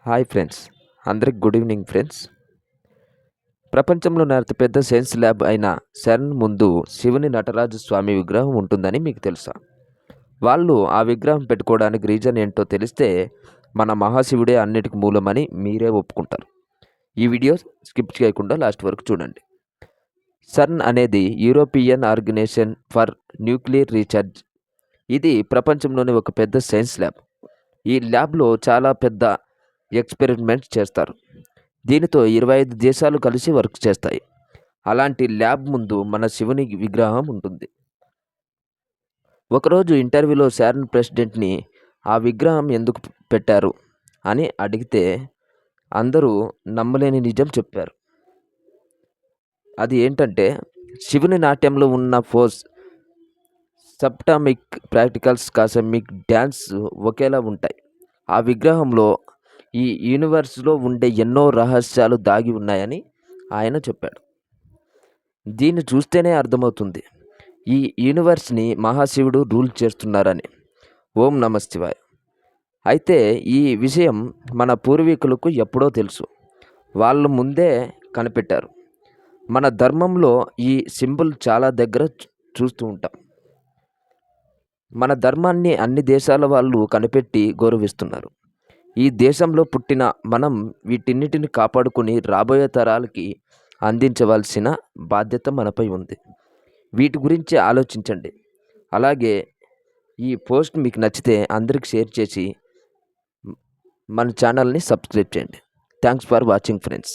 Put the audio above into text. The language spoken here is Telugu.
హాయ్ ఫ్రెండ్స్, అందరికి గుడ్ ఈవినింగ్ ఫ్రెండ్స్. ప్రపంచంలోనే అతిపెద్ద సైన్స్ ల్యాబ్ అయిన సెర్న్ ముందు శివుని నటరాజు స్వామి విగ్రహం ఉంటుందని మీకు తెలుసా? వాళ్ళు ఆ విగ్రహం పెట్టుకోవడానికి రీజన్ ఏంటో తెలిస్తే మన మహాశివుడే అన్నిటికీ మూలమని మీరే ఒప్పుకుంటారు. ఈ వీడియో స్కిప్ చేయకుండా లాస్ట్ వరకు చూడండి. సెర్న్ అనేది European organization for nuclear research. ఇది ప్రపంచంలోని ఒక పెద్ద సైన్స్ ల్యాబ్. ఈ ల్యాబ్లో చాలా పెద్ద ఎక్స్పెరిమెంట్స్ చేస్తారు. దీనితో 25 దేశాలు కలిసి వర్క్ చేస్తాయి. అలాంటి ల్యాబ్ ముందు మన శివుని విగ్రహం ఉంటుంది. ఒకరోజు ఇంటర్వ్యూలో సెర్న్ ప్రెసిడెంట్ని ఆ విగ్రహం ఎందుకు పెట్టారు అని అడిగితే అందరూ నమ్మలేని నిజం చెప్పారు. అది ఏంటంటే శివుని నాట్యంలో ఉన్న force, subatomic practicals, cosmic dance ఒకేలా ఉంటాయి. ఆ విగ్రహంలో ఈ యూనివర్స్లో ఉండే ఎన్నో రహస్యాలు దాగి ఉన్నాయని ఆయన చెప్పాడు. దీన్ని చూస్తేనే అర్థమవుతుంది ఈ యూనివర్స్ని మహాశివుడు రూల్ చేస్తున్నారని. ఓం నమ శివాయ. అయితే ఈ విషయం మన పూర్వీకులకు ఎప్పుడో తెలుసు. వాళ్ళు ముందే కనిపెట్టారు. మన ధర్మంలో ఈ సింబల్ చాలా దగ్గర చూస్తూ ఉంటాం. మన ధర్మాన్ని అన్ని దేశాల వాళ్ళు కనిపెట్టి గౌరవిస్తున్నారు. ఈ దేశంలో పుట్టిన మనం వీటిన్నిటిని కాపాడుకుని రాబోయే తరాలకి అందించవలసిన బాధ్యత మనపై ఉంది. వీటి గురించి ఆలోచించండి. అలాగే ఈ పోస్ట్ మీకు నచ్చితే అందరికి షేర్ చేసి మన ఛానల్ని సబ్స్క్రైబ్ చేయండి. Thanks for watching friends.